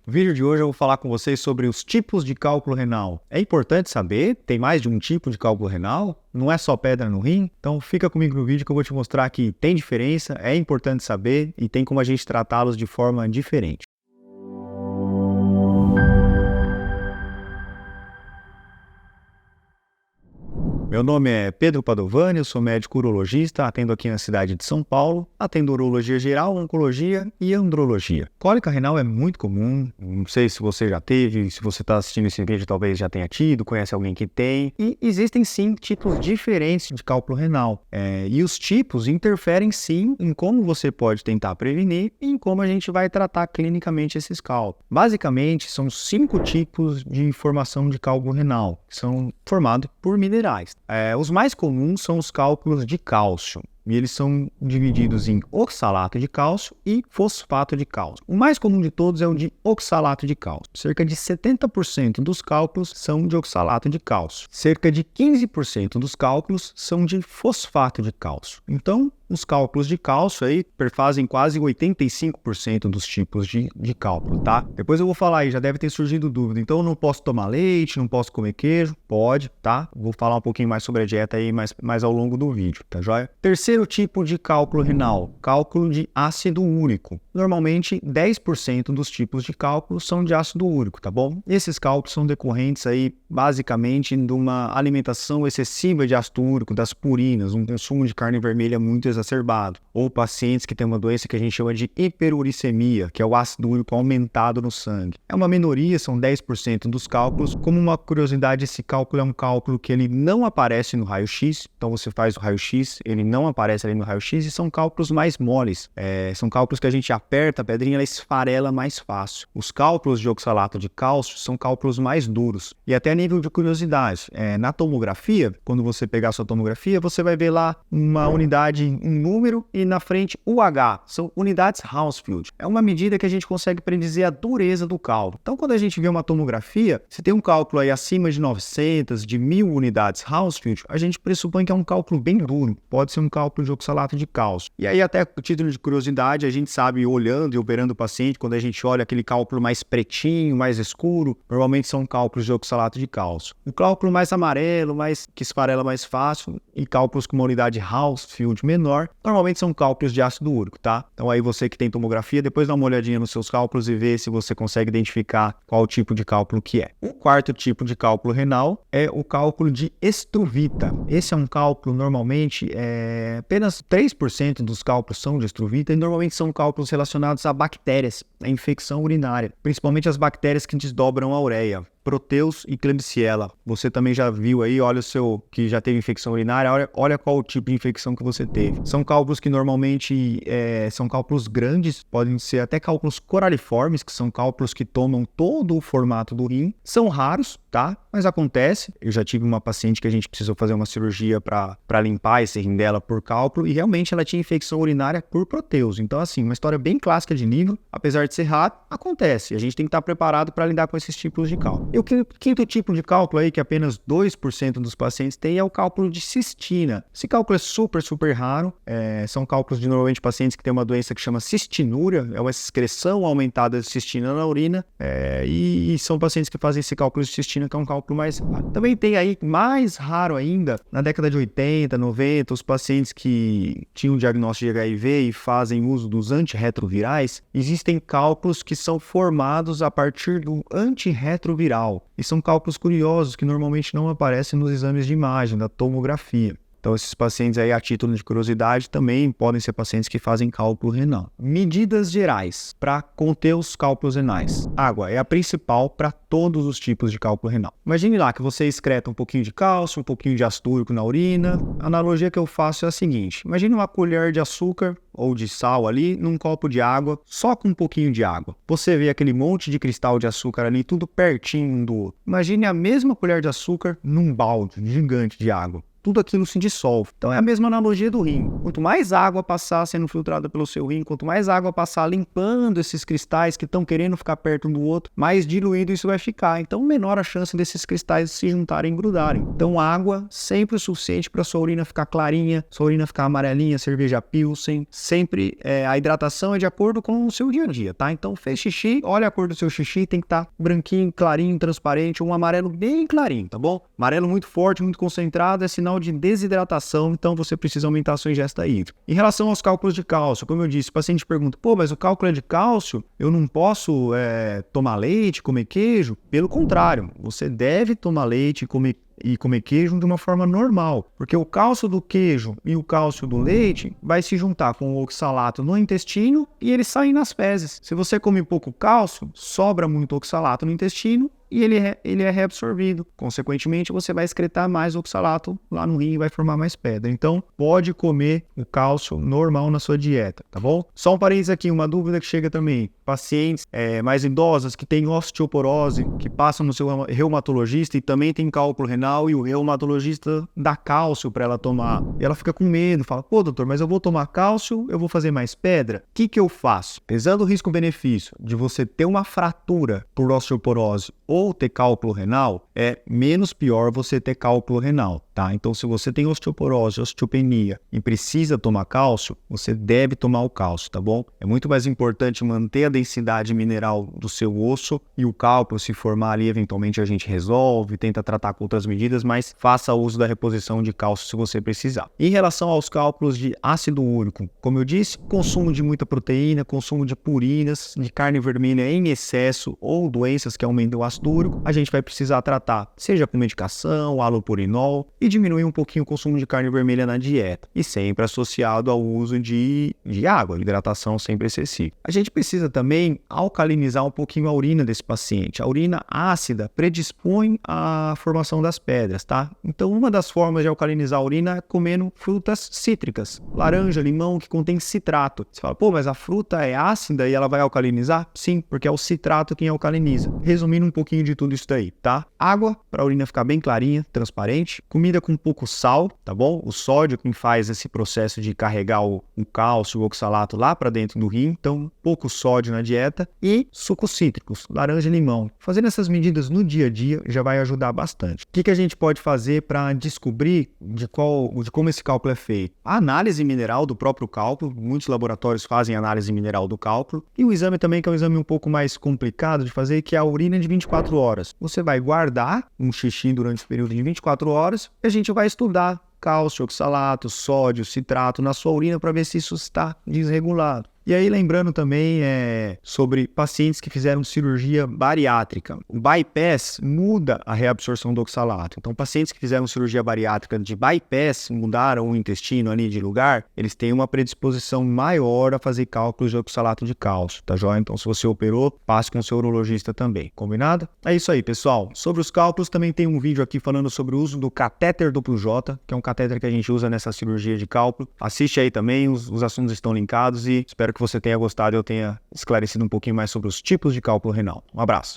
No vídeo de hoje eu vou falar com vocês sobre os tipos de cálculo renal. É importante saber, tem mais de um tipo de cálculo renal, não é só pedra no rim. Então fica comigo no vídeo que eu vou te mostrar que tem diferença, é importante saber e tem como a gente tratá-los de forma diferente. Meu nome é Pedro Padovani, eu sou médico urologista, atendo aqui na cidade de São Paulo, atendo urologia geral, oncologia e andrologia. Cólica renal é muito comum, não sei se você já teve, se você está assistindo esse vídeo talvez já tenha tido, conhece alguém que tem, e existem sim tipos diferentes de cálculo renal, e os tipos interferem sim em como você pode tentar prevenir e em como a gente vai tratar clinicamente esses cálculos. Basicamente, são 5 tipos de formação de cálculo renal, que são formados por minerais. Os mais comuns são os cálculos de cálcio. E eles são divididos em oxalato de cálcio e fosfato de cálcio. O mais comum de todos é o de oxalato de cálcio. Cerca de 70% dos cálculos são de oxalato de cálcio. Cerca de 15% dos cálculos são de fosfato de cálcio. Então, os cálculos de cálcio aí perfazem quase 85% dos tipos de cálculo, tá? Depois eu vou falar aí, já deve ter surgido dúvida. Então eu não posso tomar leite, não posso comer queijo? Pode, tá? Vou falar um pouquinho mais sobre a dieta aí mais ao longo do vídeo, tá joia? Terceiro tipo de cálculo renal, cálculo de ácido úrico. Normalmente 10% dos tipos de cálculo são de ácido úrico, tá bom? Esses cálculos são decorrentes aí basicamente de uma alimentação excessiva de ácido úrico, das purinas, um consumo de carne vermelha muito exacerbado, ou pacientes que têm uma doença que a gente chama de hiperuricemia, que é o ácido úrico aumentado no sangue. É uma minoria, são 10% dos cálculos. Como uma curiosidade, esse cálculo é um cálculo que ele não aparece no raio-x, então você faz o raio-x, ele não aparece ali no raio-x, e são cálculos mais moles, são cálculos que a gente aperta a pedrinha, ela esfarela mais fácil. Os cálculos de oxalato de cálcio são cálculos mais duros. E até a nível de curiosidade, na tomografia, quando você pegar a sua tomografia, você vai ver lá uma unidade, um número, e na frente UH, são unidades Hounsfield. É uma medida que a gente consegue predizer a dureza do cálculo. Então, quando a gente vê uma tomografia, se tem um cálculo aí acima de 900, de 1000 unidades Hounsfield, a gente pressupõe que é um cálculo bem duro. Pode ser um cálculo de oxalato de cálcio. E aí, até a título de curiosidade, a gente sabe, olhando e operando o paciente, quando a gente olha aquele cálculo mais pretinho, mais escuro, normalmente são cálculos de oxalato de cálcio. O cálculo mais amarelo, que esfarela mais fácil, e cálculos com uma unidade Hounsfield menor, normalmente são cálculos de ácido úrico, tá? Então aí você que tem tomografia, depois dá uma olhadinha nos seus cálculos e vê se você consegue identificar qual o tipo de cálculo que é. O quarto tipo de cálculo renal é o cálculo de estruvita. Esse é um cálculo, normalmente, apenas 3% dos cálculos são de estruvita, e normalmente são cálculos relacionados a bactérias, a infecção urinária, principalmente as bactérias que desdobram a ureia. Proteus e Klebsiella. Você também já viu aí, olha o seu que já teve infecção urinária, olha qual o tipo de infecção que você teve. São cálculos que normalmente são cálculos grandes, podem ser até cálculos coraliformes, que são cálculos que tomam todo o formato do rim. São raros, tá? Mas acontece. Eu já tive uma paciente que a gente precisou fazer uma cirurgia para limpar esse rim dela por cálculo, e realmente ela tinha infecção urinária por proteus. Então, assim, uma história bem clássica de nível, apesar de ser raro, acontece. A gente tem que estar preparado para lidar com esses tipos de cálculo. E o quinto tipo de cálculo aí, que apenas 2% dos pacientes têm, é o cálculo de cistina. Esse cálculo é super, super raro. São cálculos de, normalmente, pacientes que têm uma doença que chama cistinúria, é uma excreção aumentada de cistina na urina, e são pacientes que fazem esse cálculo de cistina, que é um cálculo mais raro. Também tem aí, mais raro ainda, na década de 80, 90, os pacientes que tinham diagnóstico de HIV e fazem uso dos antirretrovirais, existem cálculos que são formados a partir do antirretroviral. E são cálculos curiosos que normalmente não aparecem nos exames de imagem, da tomografia. Então, esses pacientes aí, a título de curiosidade, também podem ser pacientes que fazem cálculo renal. Medidas gerais para conter os cálculos renais. Água é a principal para todos os tipos de cálculo renal. Imagine lá que você excreta um pouquinho de cálcio, um pouquinho de ácido úrico na urina. A analogia que eu faço é a seguinte: imagine uma colher de açúcar ou de sal ali num copo de água, só com um pouquinho de água. Você vê aquele monte de cristal de açúcar ali, tudo pertinho um do outro. Imagine a mesma colher de açúcar num balde gigante de água. tudo aquilo se dissolve. Então é a mesma analogia do rim. Quanto mais água passar sendo filtrada pelo seu rim, quanto mais água passar limpando esses cristais que estão querendo ficar perto um do outro, mais diluído isso vai ficar. Então menor a chance desses cristais se juntarem e grudarem. Então água sempre o suficiente para sua urina ficar clarinha, sua urina ficar amarelinha, cerveja Pilsen. Sempre a hidratação é de acordo com o seu dia a dia, tá? Então fez xixi, olha a cor do seu xixi, tem que estar branquinho, clarinho, transparente, um amarelo bem clarinho, tá bom? Amarelo muito forte, muito concentrado é sinal de desidratação, então você precisa aumentar a sua ingesta hídrica. Em relação aos cálculos de cálcio, como eu disse, o paciente pergunta, pô, mas o cálculo é de cálcio? Eu não posso tomar leite, comer queijo? Pelo contrário, você deve tomar leite e comer queijo de uma forma normal, porque o cálcio do queijo e o cálcio do leite vai se juntar com o oxalato no intestino e ele sai nas fezes. Se você come pouco cálcio, sobra muito oxalato no intestino e ele é reabsorvido. Consequentemente, você vai excretar mais oxalato lá no rim e vai formar mais pedra. Então, pode comer o cálcio normal na sua dieta, tá bom? Só um parênteses aqui, uma dúvida que chega também. Pacientes mais idosas que têm osteoporose, que passam no seu reumatologista e também tem cálculo renal e o reumatologista dá cálcio para ela tomar. E ela fica com medo, fala, pô, doutor, mas eu vou tomar cálcio, eu vou fazer mais pedra? O que eu faço? Pesando o risco-benefício de você ter uma fratura por osteoporose ou ter cálculo renal, é menos pior você ter cálculo renal, tá? Então, se você tem osteoporose, osteopenia e precisa tomar cálcio, você deve tomar o cálcio, tá bom? É muito mais importante manter a densidade mineral do seu osso e o cálculo se formar ali, eventualmente a gente resolve, tenta tratar com outras medidas, mas faça uso da reposição de cálcio se você precisar. Em relação aos cálculos de ácido úrico, como eu disse, consumo de muita proteína, consumo de purinas, de carne vermelha em excesso ou doenças que aumentam o ácido úrico, a gente vai precisar tratar, seja com medicação, halopurinol, e diminuir um pouquinho o consumo de carne vermelha na dieta, e sempre associado ao uso de água, hidratação sempre excessiva. A gente precisa também alcalinizar um pouquinho a urina desse paciente. A urina ácida predispõe à formação das pedras, tá? Então, uma das formas de alcalinizar a urina é comendo frutas cítricas, laranja, limão, que contém citrato. Você fala, pô, mas a fruta é ácida e ela vai alcalinizar? Sim, porque é o citrato quem alcaliniza. Resumindo um pouquinho de tudo isso daí, tá? Água, para a urina ficar bem clarinha, transparente. Comida com pouco sal, tá bom? O sódio quem faz esse processo de carregar o cálcio, o oxalato lá para dentro do rim, então pouco sódio na dieta. E sucos cítricos, laranja e limão. Fazendo essas medidas no dia a dia já vai ajudar bastante. O que a gente pode fazer para descobrir de como esse cálculo é feito? A análise mineral do próprio cálculo, muitos laboratórios fazem análise mineral do cálculo. E o exame também, que é um exame um pouco mais complicado de fazer, que é a urina de 24 horas. Você vai guardar um xixi durante o período de 24 horas e a gente vai estudar cálcio, oxalato, sódio, citrato na sua urina para ver se isso está desregulado. E aí, lembrando também sobre pacientes que fizeram cirurgia bariátrica. O bypass muda a reabsorção do oxalato. Então, pacientes que fizeram cirurgia bariátrica de bypass, mudaram o intestino ali de lugar, eles têm uma predisposição maior a fazer cálculos de oxalato de cálcio, tá joia? Então, se você operou, passe com o seu urologista também. Combinado? É isso aí, pessoal. Sobre os cálculos, também tem um vídeo aqui falando sobre o uso do catéter WJ, que é um catéter que a gente usa nessa cirurgia de cálculo. Assiste aí também, os assuntos estão linkados e espero que você tenha gostado e eu tenha esclarecido um pouquinho mais sobre os tipos de cálculo renal. Um abraço.